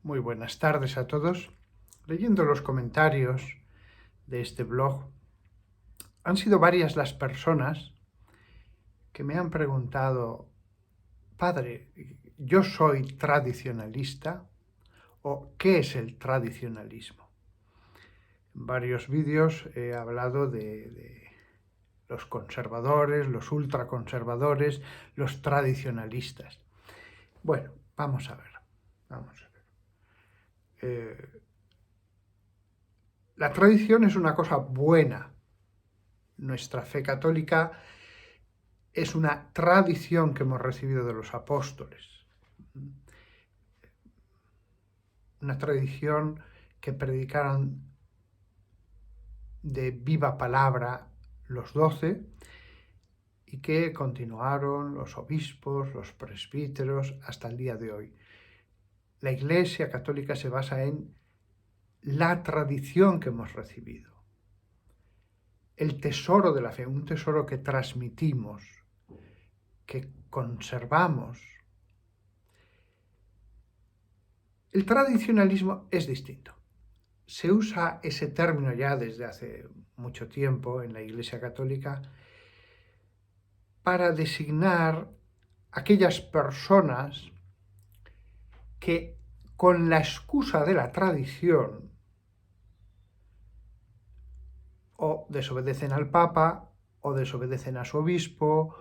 Muy buenas tardes a todos. Leyendo los comentarios de este blog, han sido varias las personas que me han preguntado: padre, ¿yo soy tradicionalista? ¿O qué es el tradicionalismo? En varios vídeos he hablado de los conservadores, los ultraconservadores, los tradicionalistas. Bueno, vamos a ver. La tradición es una cosa buena. Nuestra fe católica es una tradición que hemos recibido de los apóstoles. Una tradición que predicaron de viva palabra los 12 y que continuaron los obispos, los presbíteros hasta el día de hoy. La Iglesia católica se basa en la tradición que hemos recibido. El tesoro de la fe, un tesoro que transmitimos, que conservamos. El tradicionalismo es distinto. Se usa ese término ya desde hace mucho tiempo en la Iglesia Católica para designar aquellas personas que, con la excusa de la tradición, o desobedecen al Papa, o desobedecen a su obispo,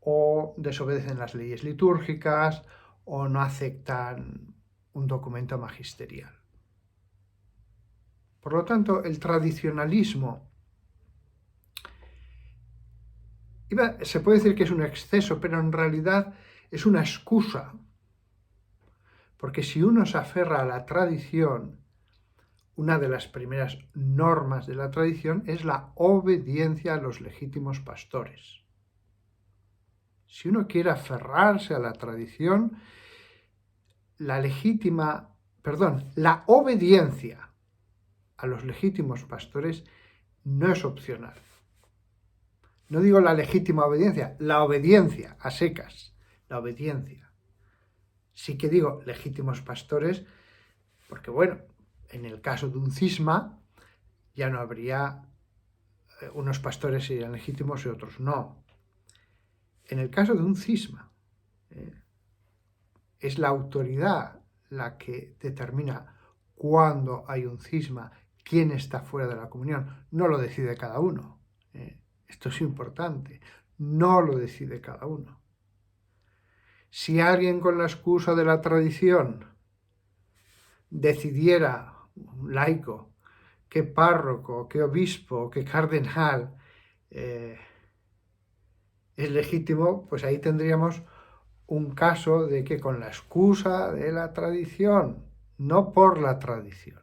o desobedecen las leyes litúrgicas, o no aceptan un documento magisterial. Por lo tanto, el tradicionalismo se puede decir que es un exceso, pero en realidad es una excusa. Porque si uno se aferra a la tradición, una de las primeras normas de la tradición es la obediencia a los legítimos pastores. Si uno quiere aferrarse a la tradición, la obediencia a los legítimos pastores no es opcional. No digo la legítima obediencia, la obediencia a secas, la obediencia. Sí que digo legítimos pastores, porque bueno, en el caso de un cisma ya no habría, unos pastores serían legítimos y otros no. En el caso de un cisma, es la autoridad la que determina cuándo hay un cisma, quién está fuera de la comunión. No lo decide cada uno. Esto es importante. No lo decide cada uno. Si alguien con la excusa de la tradición decidiera, un laico, qué párroco, qué obispo, qué cardenal es legítimo, pues ahí tendríamos un caso de que con la excusa de la tradición, no por la tradición,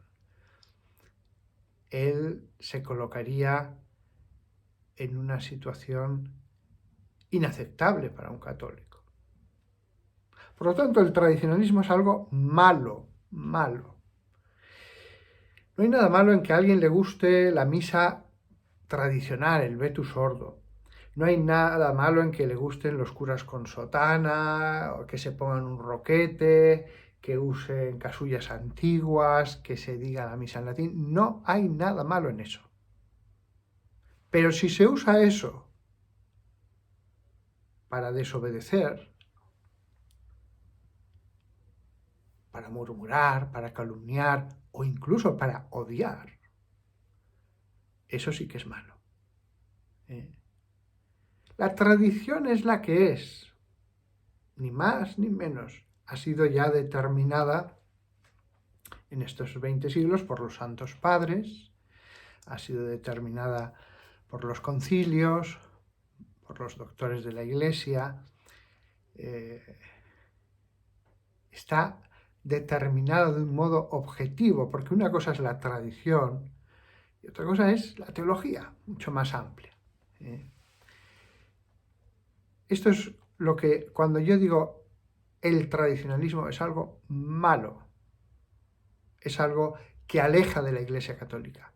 él se colocaría en una situación inaceptable para un católico. Por lo tanto, el tradicionalismo es algo malo. No hay nada malo en que a alguien le guste la misa tradicional, el Vetus Ordo. No hay nada malo en que le gusten los curas con sotana, o que se pongan un roquete, que usen casullas antiguas, que se diga la misa en latín. No hay nada malo en eso. Pero si se usa eso para desobedecer, para murmurar, para calumniar o incluso para odiar, eso sí que es malo. La tradición es la que es, ni más ni menos. Ha sido ya determinada en estos 20 siglos por los santos padres, ha sido determinada por los concilios, por los doctores de la Iglesia, está determinada de un modo objetivo, porque una cosa es la tradición y otra cosa es la teología, mucho más amplia. Esto es lo que, cuando yo digo el tradicionalismo, es algo malo, es algo que aleja de la Iglesia Católica.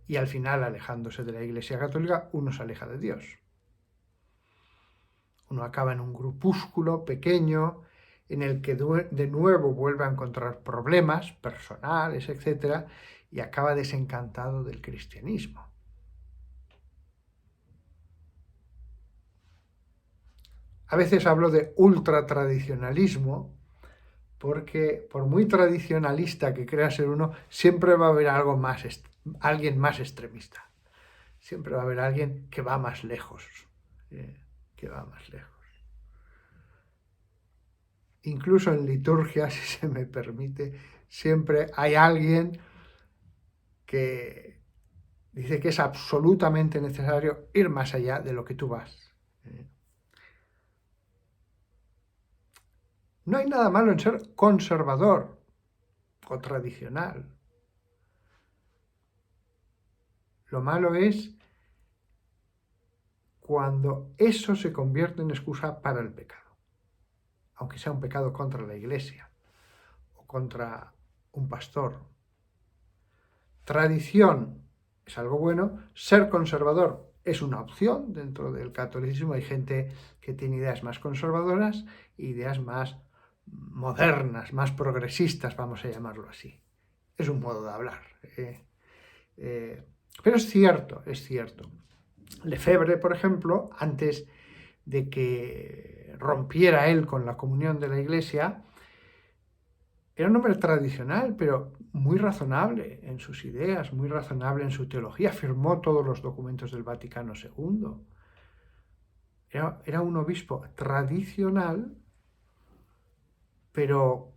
Y al final, alejándose de la Iglesia Católica, uno se aleja de Dios. Uno acaba en un grupúsculo pequeño en el que de nuevo vuelve a encontrar problemas personales, etc., y acaba desencantado del cristianismo. A veces hablo de ultratradicionalismo, porque por muy tradicionalista que crea ser uno, siempre va a haber alguien más extremista. Siempre va a haber alguien que va más lejos, que va más lejos. Incluso en liturgia, si se me permite, siempre hay alguien que dice que es absolutamente necesario ir más allá de lo que tú vas. No hay nada malo en ser conservador o tradicional. Lo malo es cuando eso se convierte en excusa para el pecado, aunque sea un pecado contra la Iglesia o contra un pastor. Tradición es algo bueno, ser conservador es una opción dentro del catolicismo. Hay gente que tiene ideas más conservadoras e ideas más modernas, más progresistas, vamos a llamarlo así. Es un modo de hablar. Pero es cierto, es cierto. Lefebvre, por ejemplo, antes de que rompiera él con la comunión de la Iglesia, era un hombre tradicional, pero muy razonable en sus ideas, muy razonable en su teología. Firmó todos los documentos del Vaticano II. Era un obispo tradicional, pero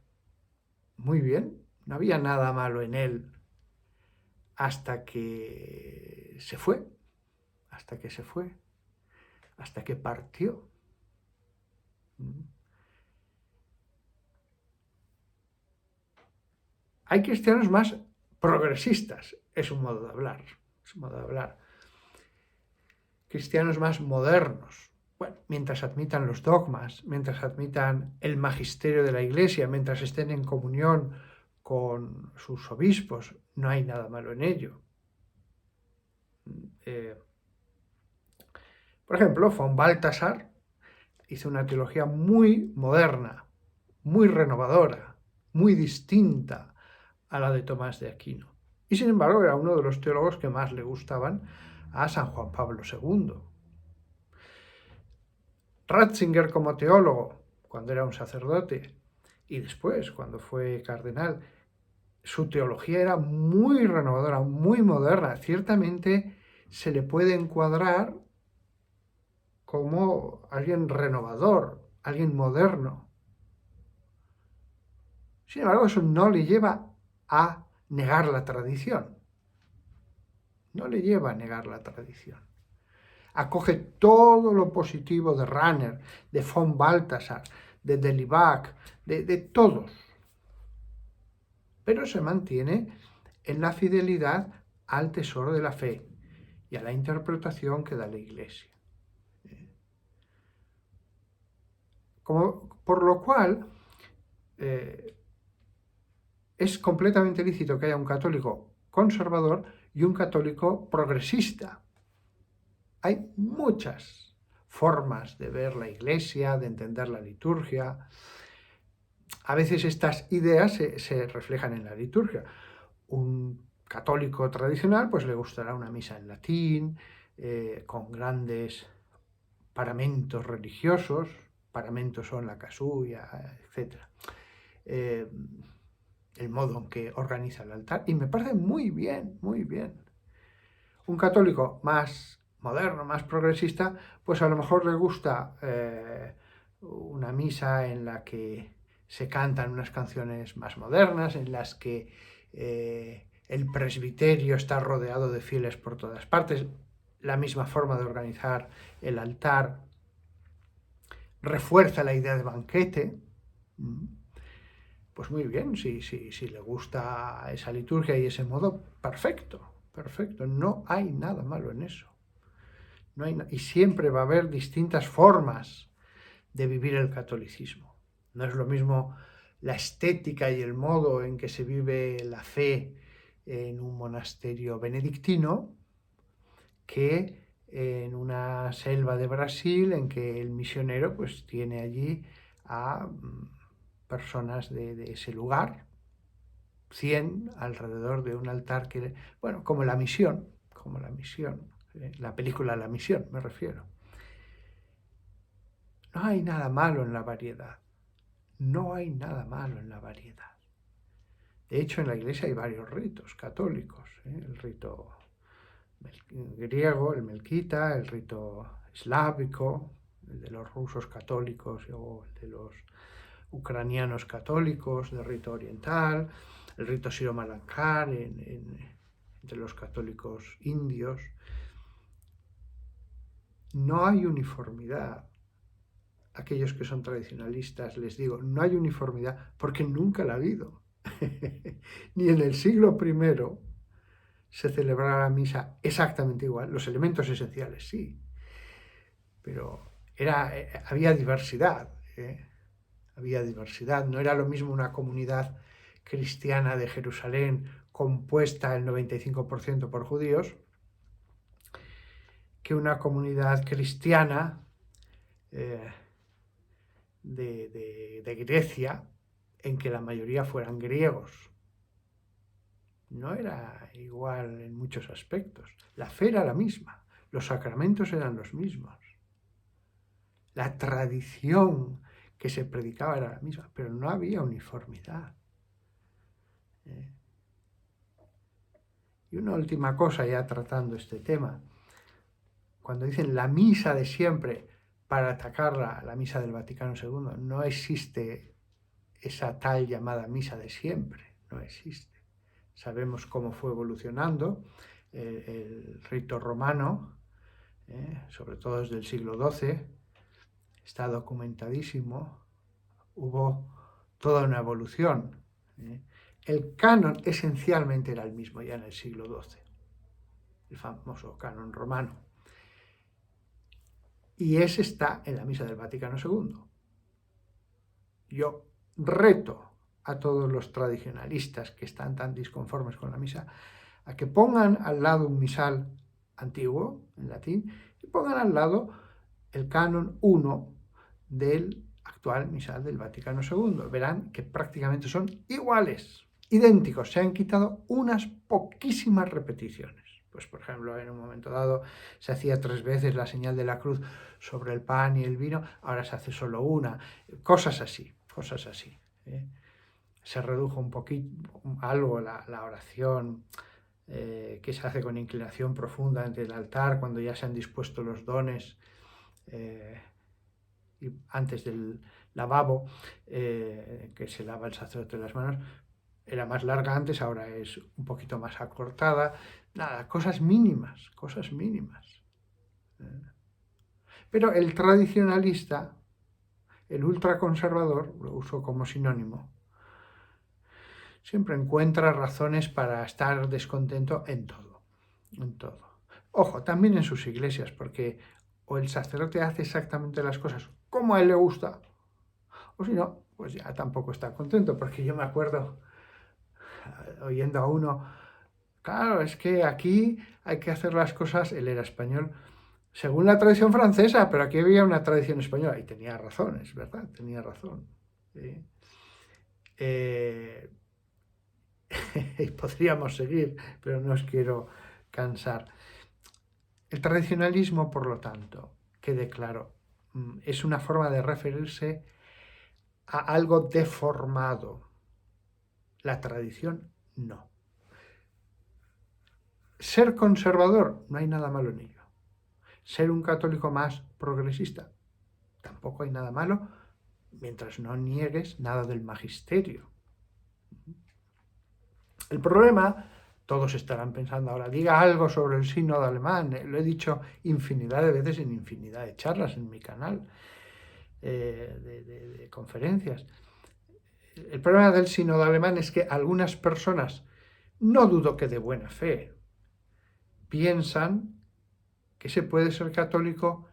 muy bien. No había nada malo en él hasta que se fue, hasta que se fue, hasta que partió. Hay cristianos más progresistas, es un modo de hablar, es un modo de hablar. Cristianos más modernos, bueno, mientras admitan los dogmas, mientras admitan el magisterio de la Iglesia, mientras estén en comunión con sus obispos, no hay nada malo en ello. Por ejemplo, von Balthasar hizo una teología muy moderna, muy renovadora, muy distinta a la de Tomás de Aquino. Y sin embargo era uno de los teólogos que más le gustaban a San Juan Pablo II. Ratzinger como teólogo, cuando era un sacerdote, y después, cuando fue cardenal, su teología era muy renovadora, muy moderna. Ciertamente se le puede encuadrar como alguien renovador, alguien moderno. Sin embargo, eso no le lleva a negar la tradición. No le lleva a negar la tradición. Acoge todo lo positivo de Rahner, de von Balthasar, de Delibac, de todos. Pero se mantiene en la fidelidad al tesoro de la fe y a la interpretación que da la Iglesia. Por lo cual, es completamente lícito que haya un católico conservador y un católico progresista. Hay muchas formas de ver la Iglesia, de entender la liturgia. A veces estas ideas se reflejan en la liturgia. Un católico tradicional pues le gustará una misa en latín, con grandes paramentos religiosos, paramentos son la casulla, etc. El modo en que organiza el altar, y me parece muy bien, muy bien. Un católico más moderno, más progresista, pues a lo mejor le gusta una misa en la que se cantan unas canciones más modernas, en las que el presbiterio está rodeado de fieles por todas partes. La misma forma de organizar el altar refuerza la idea de banquete. Pues muy bien, si le gusta esa liturgia y ese modo, perfecto, perfecto. No hay nada malo en eso. No hay y siempre va a haber distintas formas de vivir el catolicismo. No es lo mismo la estética y el modo en que se vive la fe en un monasterio benedictino que en una selva de Brasil en que el misionero pues tiene allí a personas de ese lugar, 100 alrededor de un altar que, bueno, como la misión, la película La Misión me refiero. No hay nada malo en la variedad, no hay nada malo en la variedad. De hecho, en la Iglesia hay varios ritos católicos, el rito griego, el melquita, el rito eslávico, el de los rusos católicos o el de los ucranianos católicos, del rito oriental, el rito siro-malankar entre los católicos indios. No hay uniformidad. Aquellos que son tradicionalistas, les digo, no hay uniformidad porque nunca la ha habido. Ni en el siglo I se celebraba la misa exactamente igual, los elementos esenciales sí, pero había diversidad, había diversidad, no era lo mismo una comunidad cristiana de Jerusalén compuesta el 95% por judíos que una comunidad cristiana de Grecia en que la mayoría fueran griegos. No era igual en muchos aspectos. La fe era la misma, los sacramentos eran los mismos, la tradición que se predicaba era la misma, pero no había uniformidad. Y una última cosa ya tratando este tema. Cuando dicen la misa de siempre para atacar la misa del Vaticano II, no existe esa tal llamada misa de siempre, no existe. Sabemos cómo fue evolucionando el rito romano, sobre todo desde el siglo XII, está documentadísimo, hubo toda una evolución. El canon esencialmente era el mismo ya en el siglo XII, el famoso canon romano. Y ese está en la misa del Vaticano II. Yo reto a todos los tradicionalistas que están tan disconformes con la misa a que pongan al lado un misal antiguo, en latín, y pongan al lado el canon 1 del actual misal del Vaticano II. Verán que prácticamente son iguales, idénticos. Se han quitado unas poquísimas repeticiones. Pues, por ejemplo, en un momento dado se hacía 3 veces la señal de la cruz sobre el pan y el vino, ahora se hace solo una. Cosas así. Se redujo un poquito, algo la oración que se hace con inclinación profunda ante el altar cuando ya se han dispuesto los dones y antes del lavabo que se lava el sacerdote las manos. Era más larga antes, ahora es un poquito más acortada. Nada, cosas mínimas. Pero el tradicionalista, el ultraconservador, lo uso como sinónimo, siempre encuentra razones para estar descontento en todo. Ojo, también en sus iglesias, porque o el sacerdote hace exactamente las cosas como a él le gusta, o si no, pues ya tampoco está contento, porque yo me acuerdo oyendo a uno, claro, es que aquí hay que hacer las cosas, él era español, según la tradición francesa, pero aquí había una tradición española, y tenía razón, es verdad, tenía razón. ¿Sí? Y podríamos seguir, pero no os quiero cansar. El tradicionalismo, por lo tanto, quede claro, es una forma de referirse a algo deformado. La tradición, no. Ser conservador, no hay nada malo en ello. Ser un católico más progresista, tampoco hay nada malo, mientras no niegues nada del magisterio. El problema, todos estarán pensando ahora, diga algo sobre el sínodo alemán, lo he dicho infinidad de veces en infinidad de charlas en mi canal, de conferencias. El problema del sínodo alemán es que algunas personas, no dudo que de buena fe, piensan que se puede ser católico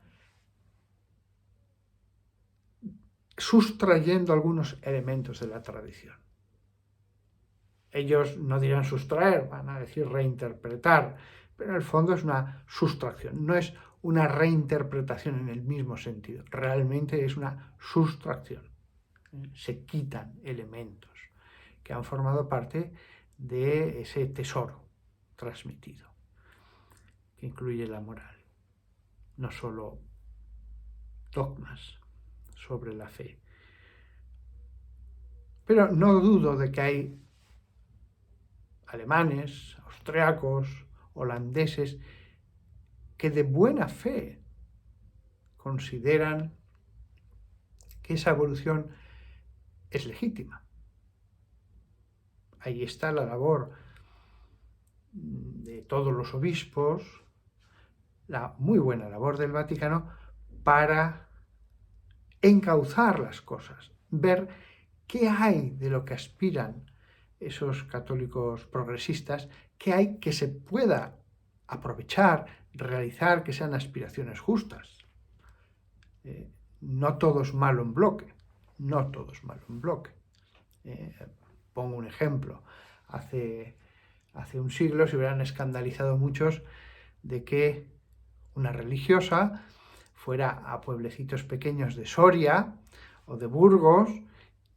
sustrayendo algunos elementos de la tradición. Ellos no dirán sustraer, van a decir reinterpretar, pero en el fondo es una sustracción, no es una reinterpretación en el mismo sentido, realmente es una sustracción. Se quitan elementos que han formado parte de ese tesoro transmitido, que incluye la moral, no solo dogmas sobre la fe. Pero no dudo de que hay alemanes, austriacos, holandeses, que de buena fe consideran que esa evolución es legítima. Ahí está la labor de todos los obispos, la muy buena labor del Vaticano para encauzar las cosas, ver qué hay de lo que aspiran esos católicos progresistas, qué hay que se pueda aprovechar, realizar, que sean aspiraciones justas. No todo es malo en bloque, no todo es malo en bloque. Pongo un ejemplo. Hace un siglo se hubieran escandalizado muchos de que una religiosa fuera a pueblecitos pequeños de Soria o de Burgos,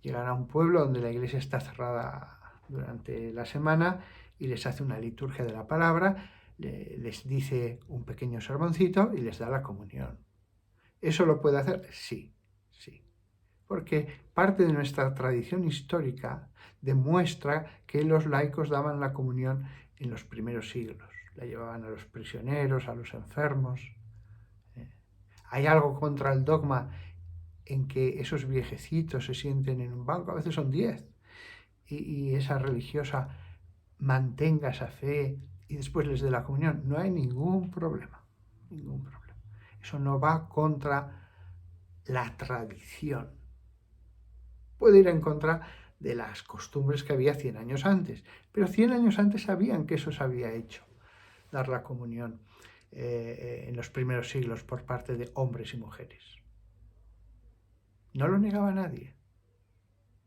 llegara a un pueblo donde la iglesia está cerrada durante la semana y les hace una liturgia de la palabra, les dice un pequeño sermoncito y les da la comunión. ¿Eso lo puede hacer? Sí, sí. Porque parte de nuestra tradición histórica demuestra que los laicos daban la comunión en los primeros siglos. La llevaban a los prisioneros, a los enfermos. Hay algo contra el dogma en que esos viejecitos se sienten en un banco, a veces son 10, y esa religiosa mantenga esa fe y después les dé la comunión. No hay ningún problema, ningún problema. Eso no va contra la tradición. Puede ir en contra de las costumbres que había 100 años antes, pero 100 años antes sabían que eso se había hecho, dar la comunión en los primeros siglos por parte de hombres y mujeres. No lo negaba nadie.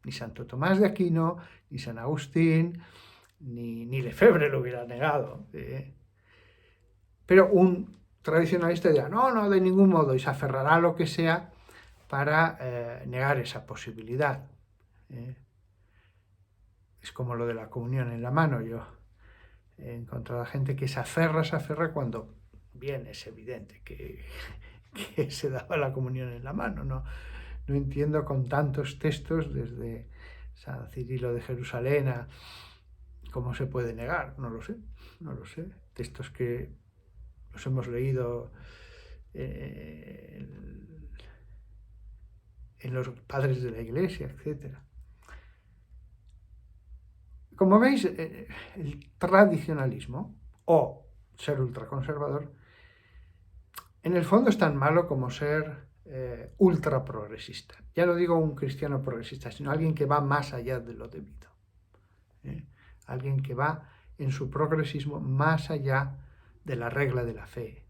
Ni Santo Tomás de Aquino, ni San Agustín, ni Lefebvre lo hubiera negado. Pero un tradicionalista dirá, no, de ningún modo, y se aferrará a lo que sea para negar esa posibilidad. Es como lo de la comunión en la mano. Yo he encontrado a gente que se aferra cuando bien es evidente que se daba la comunión en la mano. No entiendo con tantos textos desde San Cirilo de Jerusalén a cómo se puede negar. No lo sé. Textos que los hemos leído en los padres de la Iglesia, etc. Como veis, el tradicionalismo o ser ultraconservador en el fondo es tan malo como ser ultra progresista. Ya no digo un cristiano progresista, sino alguien que va más allá de lo debido. Alguien que va en su progresismo más allá de la regla de la fe,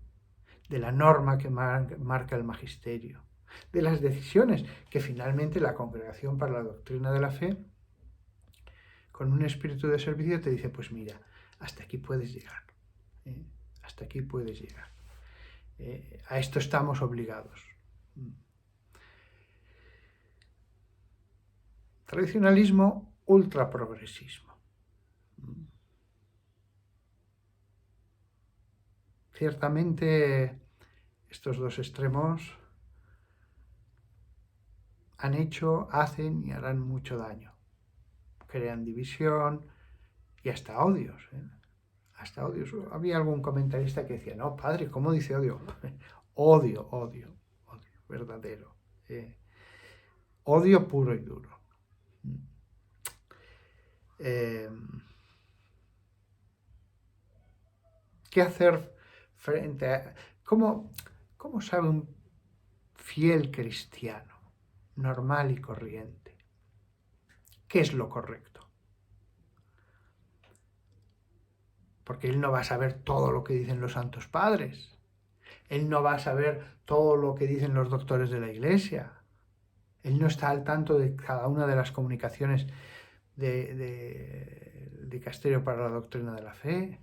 de la norma que marca el magisterio, de las decisiones que finalmente la Congregación para la Doctrina de la Fe, con un espíritu de servicio, te dice, pues mira, hasta aquí puedes llegar. Hasta aquí puedes llegar. A esto estamos obligados. Tradicionalismo, ultraprogresismo. Ciertamente, estos dos extremos han hecho, hacen y harán mucho daño. Crean división y hasta odios. Hasta odios. Había algún comentarista que decía, no, padre, ¿cómo dice odio? Odio, verdadero. Odio puro y duro. ¿Qué hacer frente a... ¿Cómo sabe un fiel cristiano, normal y corriente, qué es lo correcto? Porque él no va a saber todo lo que dicen los santos padres. Él no va a saber todo lo que dicen los doctores de la Iglesia. Él no está al tanto de cada una de las comunicaciones de Dicasterio para la Doctrina de la Fe.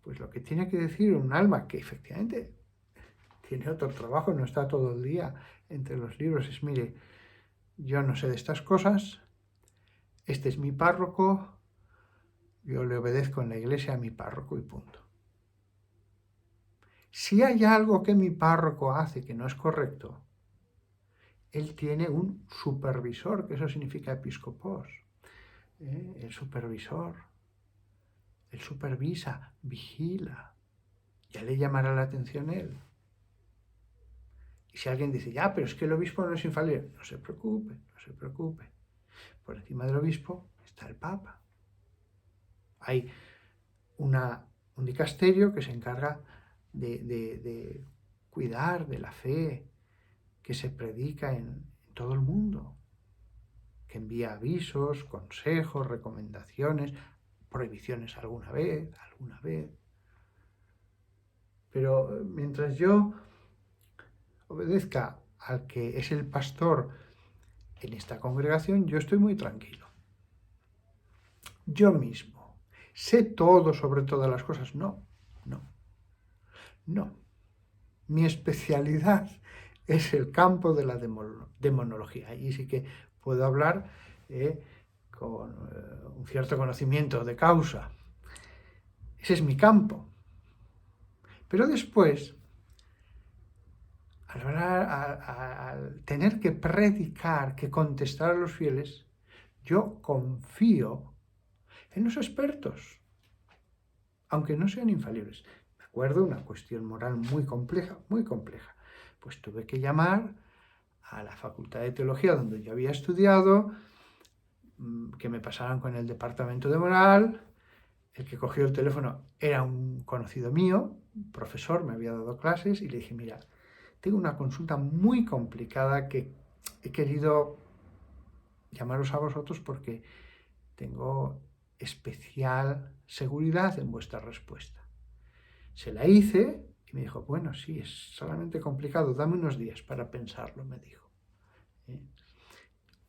Pues lo que tiene que decir un alma que efectivamente tiene otro trabajo, no está todo el día entre los libros. Es, mire, yo no sé de estas cosas, este es mi párroco, yo le obedezco en la iglesia a mi párroco y punto. Si hay algo que mi párroco hace que no es correcto, él tiene un supervisor, que eso significa episcopos. El supervisor, él supervisa, vigila, ya le llamará la atención él. Y si alguien dice, ya, pero es que el obispo no es infalible, no se preocupe, no se preocupe. Por encima del obispo está el Papa. Hay un dicasterio que se encarga de cuidar de la fe que se predica en todo el mundo, que envía avisos, consejos, recomendaciones, prohibiciones alguna vez. Pero mientras yo obedezca al que es el pastor en esta congregación, yo estoy muy tranquilo. Yo mismo sé todo sobre todas las cosas. No. Mi especialidad es el campo de la demonología. Y sí que puedo hablar con un cierto conocimiento de causa. Ese es mi campo. Pero después, al tener que predicar, que contestar a los fieles, yo confío en los expertos, aunque no sean infalibles. Me acuerdo una cuestión moral muy compleja, pues tuve que llamar a la Facultad de Teología donde yo había estudiado, que me pasaran con el departamento de moral. El que cogió el teléfono era un conocido mío, un profesor, me había dado clases, y le dije, mira, tengo una consulta muy complicada que he querido llamaros a vosotros porque tengo especial seguridad en vuestra respuesta. Se la hice y me dijo, bueno, sí, es solamente complicado, dame unos días para pensarlo, me dijo.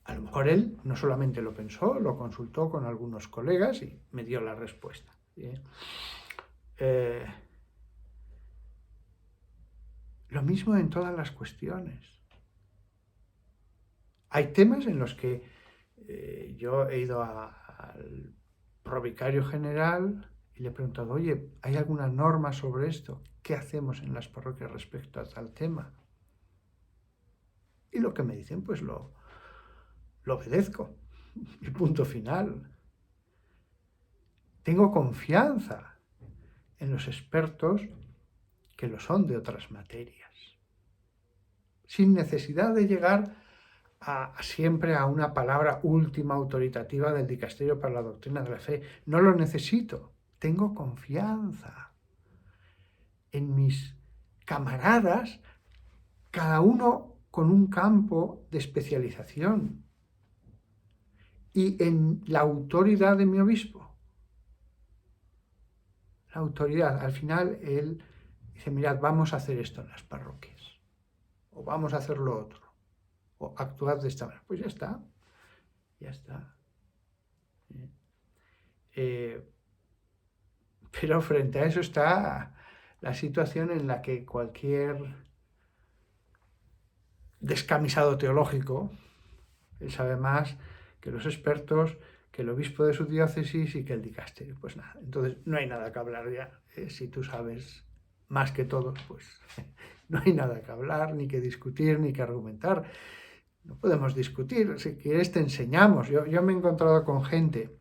A lo mejor él no solamente lo pensó, lo consultó con algunos colegas y me dio la respuesta. Lo mismo en todas las cuestiones. Hay temas en los que yo he ido al provicario general y le he preguntado, oye, ¿hay alguna norma sobre esto? ¿Qué hacemos en las parroquias respecto a tal tema? Y lo que me dicen, pues lo obedezco. Y punto final. Tengo confianza en los expertos que lo son de otras materias, sin necesidad de llegar siempre a una palabra última autoritativa del dicasterio para la doctrina de la fe. No lo necesito. Tengo confianza en mis camaradas, cada uno con un campo de especialización, y en la autoridad de mi obispo. La autoridad, al final, él dice, mirad, vamos a hacer esto en las parroquias, o vamos a hacer lo otro, o actuad de esta manera. Pues ya está. Pero frente a eso está la situación en la que cualquier descamisado teológico, él sabe más que los expertos, que el obispo de su diócesis y que el dicasterio. Pues nada, entonces no hay nada que hablar ya. Si tú sabes más que todos, pues no hay nada que hablar, ni que discutir, ni que argumentar. No podemos discutir. Si quieres te enseñamos. Yo me he encontrado con gente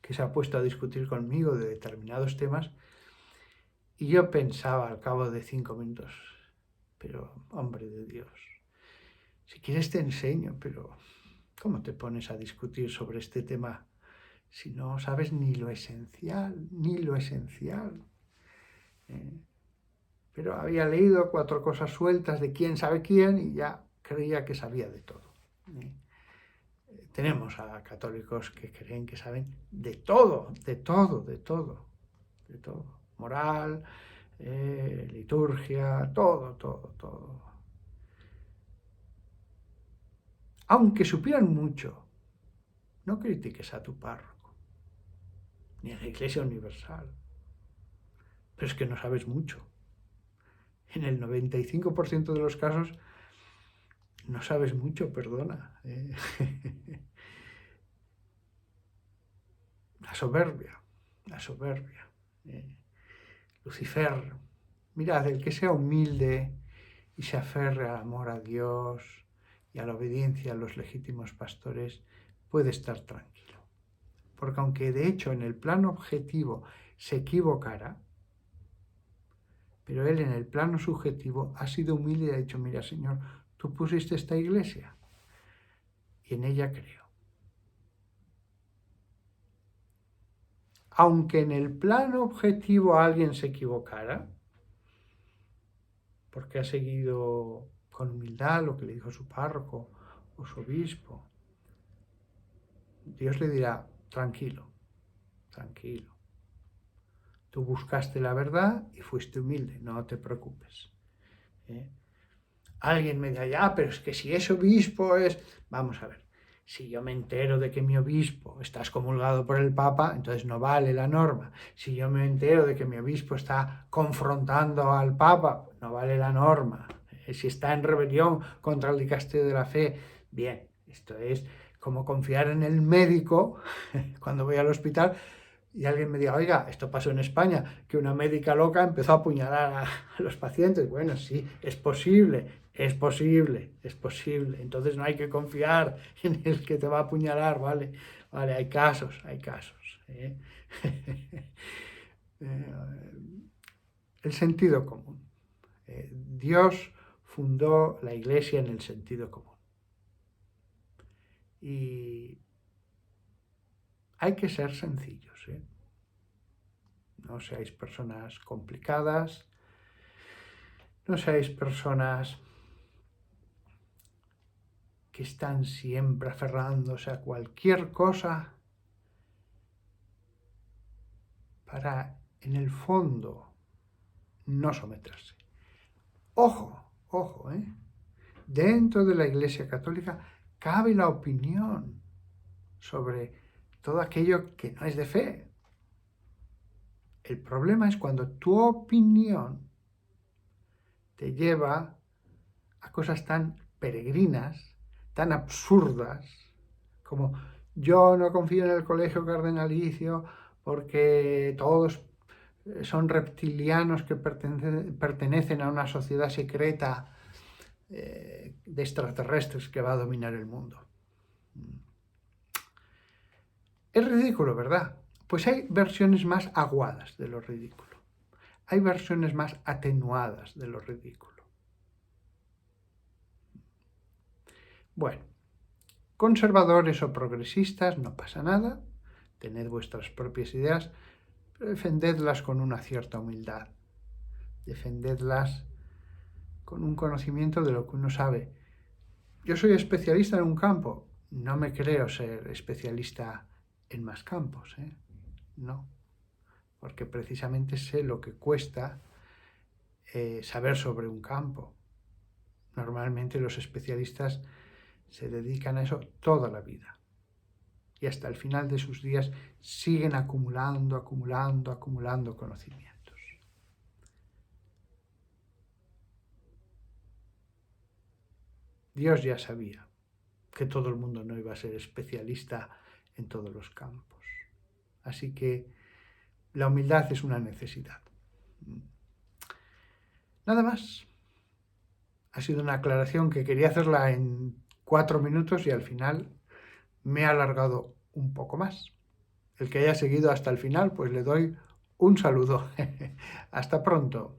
que se ha puesto a discutir conmigo de determinados temas y yo pensaba al cabo de 5 minutos, pero hombre de Dios, si quieres te enseño, pero ¿cómo te pones a discutir sobre este tema si no sabes ni lo esencial, Pero había leído 4 cosas sueltas de quién sabe quién y ya creía que sabía de todo. Tenemos a católicos que creen que saben de todo. Moral, liturgia, todo. Aunque supieran mucho, no critiques a tu párroco, ni a la Iglesia Universal. Pero es que no sabes mucho. En el 95% de los casos no sabes mucho, perdona. La soberbia, la soberbia. Lucifer, mirad, el que sea humilde y se aferre al amor a Dios y a la obediencia a los legítimos pastores, puede estar tranquilo. Porque aunque de hecho en el plano objetivo se equivocara, pero él en el plano subjetivo ha sido humilde y ha dicho, mira Señor, tú pusiste esta iglesia y en ella creo. Aunque en el plano objetivo alguien se equivocara, porque ha seguido con humildad lo que le dijo su párroco o su obispo, Dios le dirá, tranquilo, tranquilo. Tú buscaste la verdad y fuiste humilde, no te preocupes. Alguien me dirá, ya, pero es que si ese obispo es... Vamos a ver, si yo me entero de que mi obispo está excomulgado por el Papa, entonces no vale la norma. Si yo me entero de que mi obispo está confrontando al Papa, no vale la norma. Si está en rebelión contra el dicasterio de la fe, bien, esto es como confiar en el médico cuando voy al hospital y alguien me diga, oiga, esto pasó en España, que una médica loca empezó a apuñalar a los pacientes. Bueno, sí, es posible, es posible, es posible. Entonces no hay que confiar en el que te va a apuñalar, ¿vale? Vale, hay casos, hay casos. El sentido común. Dios fundó la Iglesia en el sentido común. Y hay que ser sencillos, ¿eh? No seáis personas complicadas, no seáis personas que están siempre aferrándose a cualquier cosa para, en el fondo, no someterse. Ojo, ojo, ¿eh? Dentro de la Iglesia Católica cabe la opinión sobre todo aquello que no es de fe. El problema es cuando tu opinión te lleva a cosas tan peregrinas, tan absurdas, como yo no confío en el colegio cardenalicio porque todos son reptilianos que pertenecen a una sociedad secreta de extraterrestres que va a dominar el mundo. Es ridículo, ¿verdad? Pues hay versiones más aguadas de lo ridículo. Hay versiones más atenuadas de lo ridículo. Bueno, conservadores o progresistas, no pasa nada. Tened vuestras propias ideas, pero defendedlas con una cierta humildad. Defendedlas con un conocimiento de lo que uno sabe. Yo soy especialista en un campo, no me creo ser especialista en más campos, ¿eh? No, porque precisamente sé lo que cuesta saber sobre un campo. Normalmente los especialistas se dedican a eso toda la vida y hasta el final de sus días siguen acumulando conocimientos. Dios ya sabía que todo el mundo no iba a ser especialista en todos los campos. Así que la humildad es una necesidad. Nada más. Ha sido una aclaración que quería hacerla en 4 minutos y al final me he alargado un poco más. El que haya seguido hasta el final, pues le doy un saludo. Hasta pronto.